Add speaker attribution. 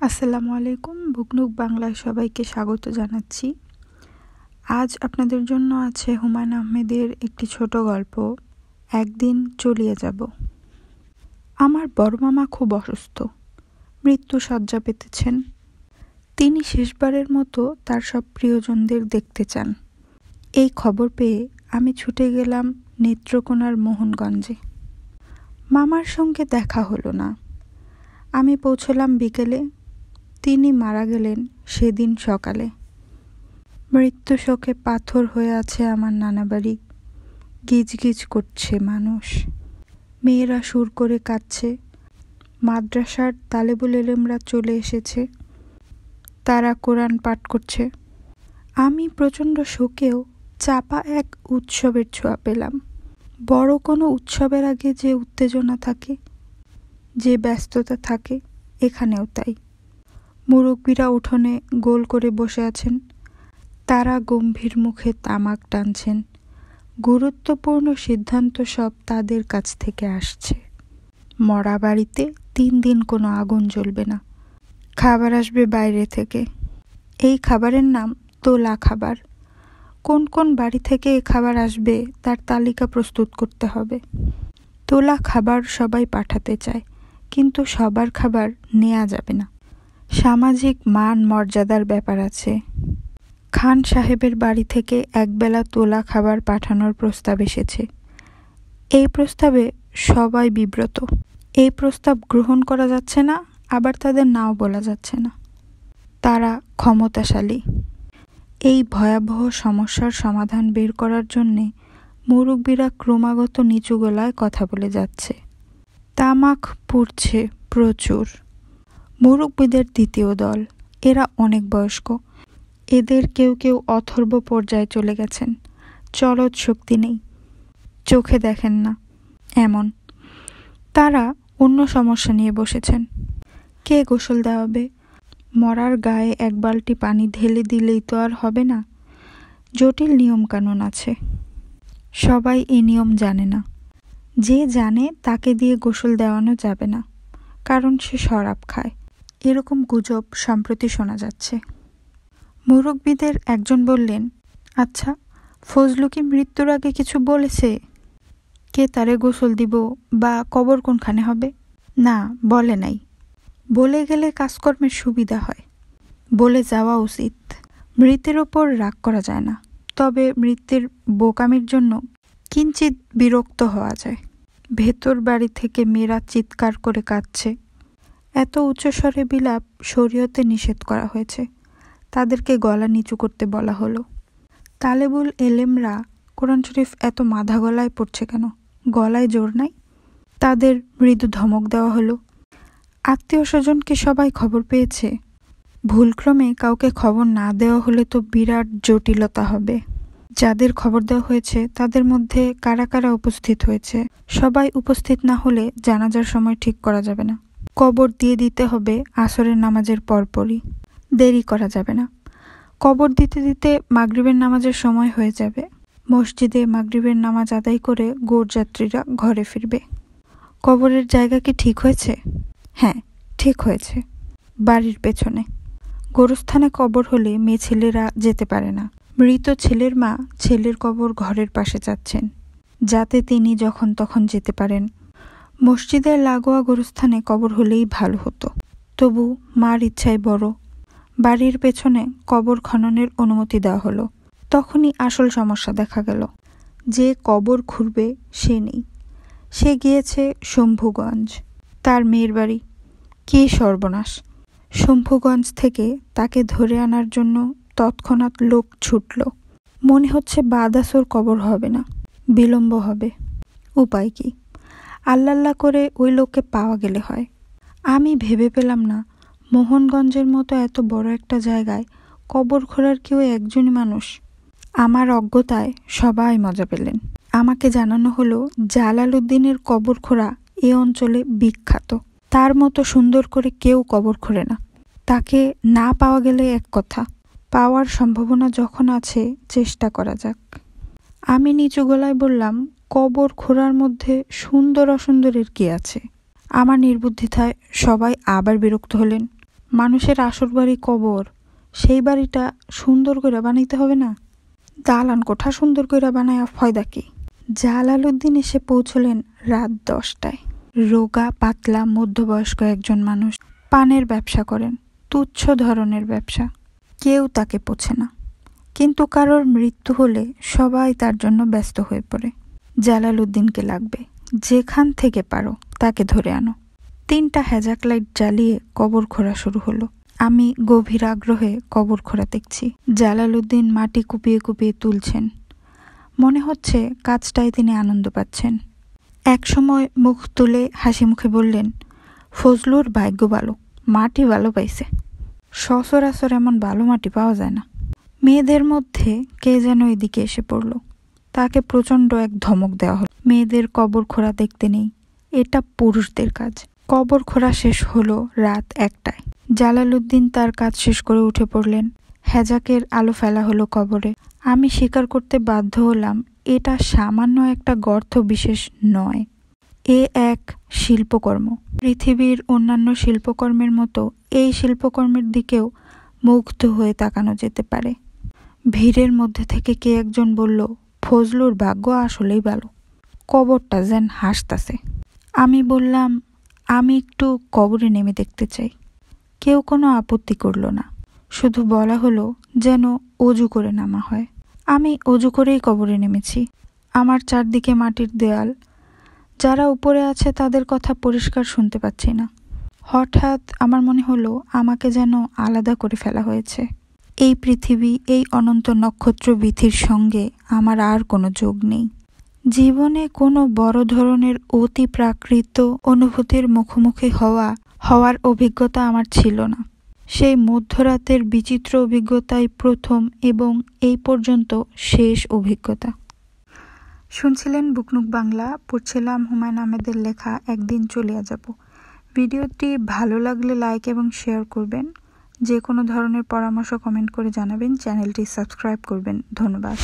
Speaker 1: আসসালামু আলাইকুম। বুকনুক বাংলায় সবাইকে স্বাগত জানাচ্ছি। আজ আপনাদের জন্য আছে হুমায়ুন আহমেদের একটি ছোট গল্প, একদিন চলিয়ে যাব। আমার বড় মামা খুব অসুস্থ, মৃত্যু শয্যা পেতেছেন। তিনি শেষবারের মতো তার সব প্রিয়জনদের দেখতে চান। এই খবর পেয়ে আমি ছুটে গেলাম নেত্রকোনার মোহনগঞ্জে। মামার সঙ্গে দেখা হলো না। আমি পৌঁছলাম বিকেলে। তিনি মারা গেলেন সেদিন সকালে। মৃত্যু শোকে পাথর হয়ে আছে আমার নানাবাড়ি। গিজগিজ করছে মানুষ, মেয়েরা সুর করে কাঁদছে। মাদ্রাসার তালেবুল এলেমরা চলে এসেছে, তারা কোরআন পাঠ করছে। আমি প্রচণ্ড শোকেও চাপা এক উৎসবের ছোঁয়া পেলাম। বড় কোনো উৎসবের আগে যে উত্তেজনা থাকে, যে ব্যস্ততা থাকে, এখানেও তাই। মুরব্বীরা উঠোনে গোল করে বসে আছেন, তারা গম্ভীর মুখে তামাক টানছেন। গুরুত্বপূর্ণ সিদ্ধান্ত সব তাদের কাছ থেকে আসছে। মরা বাড়িতে 3 দিন কোনো আগুন জ্বলবে না, খাবার আসবে বাইরে থেকে। এই খাবারের নাম তোলা খাবার। কোন কোন বাড়ি থেকে এই খাবার আসবে তার তালিকা প্রস্তুত করতে হবে। তোলা খাবার সবাই পাঠাতে চায়, কিন্তু সবার খাবার নেওয়া যাবে না। সামাজিক মান মর্যাদার ব্যাপার আছে। খান সাহেবের বাড়ি থেকে একবেলা তোলা খাবার পাঠানোর প্রস্তাব এসেছে। এই প্রস্তাবে সবাই বিব্রত। এই প্রস্তাব গ্রহণ করা যাচ্ছে না, আবার তাদের নাও বলা যাচ্ছে না। তারা ক্ষমতাশালী। এই ভয়াবহ সমস্যার সমাধান বের করার জন্যে মুরব্বীরা ক্রমাগত নিচু গলায় কথা বলে যাচ্ছে। তামাক পুড়ছে প্রচুর। মুরব্বীদের দ্বিতীয় দল, এরা অনেক বয়স্ক। এদের কেউ কেউ অথর্ব পর্যায়ে চলে গেছেন। চলৎ শক্তি নেই, চোখে দেখেন না এমন। তারা অন্য সমস্যা নিয়ে বসেছেন। কে গোসল দেওয়াবে? মরার গায়ে 1 বালতি পানি ঢেলে দিলেই তো আর হবে না। জটিল নিয়মকানুন আছে। সবাই এই নিয়ম জানে না। যে জানে তাকে দিয়ে গোসল দেওয়ানো যাবে না, কারণ সে শরাব খায়। এরকম গুজব সম্প্রতি শোনা যাচ্ছে। মুরব্বীদের একজন বললেন, আচ্ছা, ফজলু কি মৃত্যুর আগে কিছু বলেছে? কে তারে গোসল দিব বা কবর কোনখানে হবে? না, বলে নাই। বলে গেলে কাজকর্মের সুবিধা হয়, বলে যাওয়া উচিত। মৃতের ওপর রাগ করা যায় না, তবে মৃত্যুর বোকামির জন্য কিঞ্চিত বিরক্ত হওয়া যায়। ভেতর বাড়ি থেকে মেয়েরা চিৎকার করে কাঁদছে। এত উচ্চস্বরে বিলাপ শরীয়তে নিষেধ করা হয়েছে। তাদেরকে গলা নিচু করতে বলা হলো। তালেবুল এলেমরা কোরআন শরীফ এত মাথা গলায় পড়ছে কেন? গলায় জোর নাই? তাদের মৃদু ধমক দেওয়া হলো। আত্মীয় স্বজনকে সবাই খবর পেয়েছে। ভুলক্রমে কাউকে খবর না দেওয়া হলে তো বিরাট জটিলতা হবে। যাদের খবর দেওয়া হয়েছে তাদের মধ্যে কারা কারা উপস্থিত হয়েছে, সবাই উপস্থিত না হলে জানাজার সময় ঠিক করা যাবে না। কবর দিয়ে দিতে হবে আসরের নামাজের পরপরই, দেরি করা যাবে না। কবর দিতে দিতে মাগরিবের নামাজের সময় হয়ে যাবে। মসজিদে মাগরিবের নামাজ আদায় করে গৌরযাত্রীরা ঘরে ফিরবে। কবরের জায়গা কি ঠিক হয়েছে? হ্যাঁ, ঠিক হয়েছে। বাড়ির পেছনে। গোরস্থানে কবর হলে মেয়ে ছেলেরা যেতে পারে না। মৃত ছেলের মা ছেলের কবর ঘরের পাশে যাচ্ছেন, যাতে তিনি যখন তখন যেতে পারেন। মসজিদের লাগোয়া গোরস্থানে কবর হলেই ভালো হতো, তবু মার ইচ্ছাই বড়। বাড়ির পেছনে কবর খননের অনুমতি দেওয়া হলো। তখনই আসল সমস্যা দেখা গেল। যে কবর খুঁড়বে সে নেই। সে গিয়েছে শম্ভুগঞ্জ, তার মেয়ের বাড়ি। কী সর্বনাশ! শম্ভুগঞ্জ থেকে তাকে ধরে আনার জন্য তৎক্ষণাৎ লোক ছুটল। মনে হচ্ছে বাদ আসর কবর হবে না, বিলম্ব হবে। উপায় কি? আল্লাহ করে ওই লোককে পাওয়া গেলে হয়। আমি ভেবে পেলাম না, মোহনগঞ্জের মতো এত বড় একটা জায়গায় কবর খোঁড়ার কেউ একজনই মানুষ। আমার অজ্ঞতায় সবাই মজা পেলেন। আমাকে জানানো হলো জালালউদ্দিনের কবর খোঁড়া এ অঞ্চলে বিখ্যাত। তার মতো সুন্দর করে কেউ কবর খোঁড়ে না। তাকে না পাওয়া গেলে এক কথা, পাওয়ার সম্ভাবনা যখন আছে চেষ্টা করা যাক। আমি নিচু গলায় বললাম, কবর খোঁড়ার মধ্যে সুন্দর অসুন্দরের কি আছে? আমার নির্বুদ্ধিতায় সবাই আবার বিরক্ত হলেন। মানুষের আসর বাড়ি কবর, সেই বাড়িটা সুন্দর করে বানাইতে হবে না? দালান কোঠা সুন্দর করে বানায় ফয়দা কি? জালালউদ্দিন এসে পৌঁছলেন রাত 10টায়। রোগা পাতলা মধ্যবয়স্ক একজন মানুষ, পানের ব্যবসা করেন, তুচ্ছ ধরনের ব্যবসা। কেউ তাকে পোছে না, কিন্তু কারোর মৃত্যু হলে সবাই তার জন্য ব্যস্ত হয়ে পড়ে। জালালউদ্দিনকে লাগবে, যেখান থেকে পারো তাকে ধরে আনো। 3টা হ্যাজাক লাইট জ্বালিয়ে কবর খোঁড়া শুরু হলো। আমি গভীর আগ্রহে কবর খোঁড়া দেখছি। জালালউদ্দিন মাটি কুপিয়ে কুপিয়ে তুলছেন, মনে হচ্ছে কাজটায় তিনি আনন্দ পাচ্ছেন। একসময় মুখ তুলে হাসি মুখে বললেন, ফজলুর ভাগ্য ভালো, মাটি ভালো পাইছে। সচরাচর এমন ভালো মাটি পাওয়া যায় না। মেয়েদের মধ্যে কে যেন এদিকে এসে পড়ল, তাকে প্রচণ্ড এক ধমক দেওয়া হলো। মেয়েদের কবর খোঁড়া দেখতে নেই, এটা পুরুষদের কাজ। কবর খোঁড়া শেষ হলো রাত 1টায়। জালালউদ্দিন তার কাজ শেষ করে উঠে পড়লেন। হ্যাজাকের আলো ফেলা হলো কবরে। আমি স্বীকার করতে বাধ্য হলাম, এটা সামান্য একটা গর্ত বিশেষ নয়, এ এক শিল্পকর্ম। পৃথিবীর অন্যান্য শিল্পকর্মের মতো এই শিল্পকর্মের দিকেও মুগ্ধ হয়ে তাকানো যেতে পারে। ভিড়ের মধ্যে থেকে কে একজন বলল, ফজলুর ভাগ্য আসলেই ভালো, কবরটা যেন হাসতাছে। আমি বললাম, আমি একটু কবরে নেমে দেখতে চাই। কেউ কোনো আপত্তি করল না, শুধু বলা হলো যেন অজু করে নামা হয়। আমি অজু করেই কবরে নেমেছি। আমার চারদিকে মাটির দেয়াল, যারা উপরে আছে তাদের কথা পরিষ্কার শুনতে পাচ্ছি না। হঠাৎ আমার মনে হলো আমাকে যেন আলাদা করে ফেলা হয়েছে। এই পৃথিবী, এই অনন্ত নক্ষত্র বীথির সঙ্গে আমার আর কোনো যোগ নেই। জীবনে কোনো বড় ধরনের অতি প্রাকৃত অনুভূতির মুখোমুখি হওয়ার অভিজ্ঞতা আমার ছিল না। সেই মধ্যরাতের বিচিত্র অভিজ্ঞতাই প্রথম এবং এই পর্যন্ত শেষ অভিজ্ঞতা। শুনছিলেন বুকনুক বাংলা, পড়ছিলাম হুমায়ুন আহমেদের লেখা একদিন চলিয়া যাব। ভিডিওটি ভালো লাগলে লাইক এবং শেয়ার করবেন। যে কোনো ধরনের পরামর্শ কমেন্ট করে জানাবেন। চ্যানেলটি সাবস্ক্রাইব করবেন। ধন্যবাদ।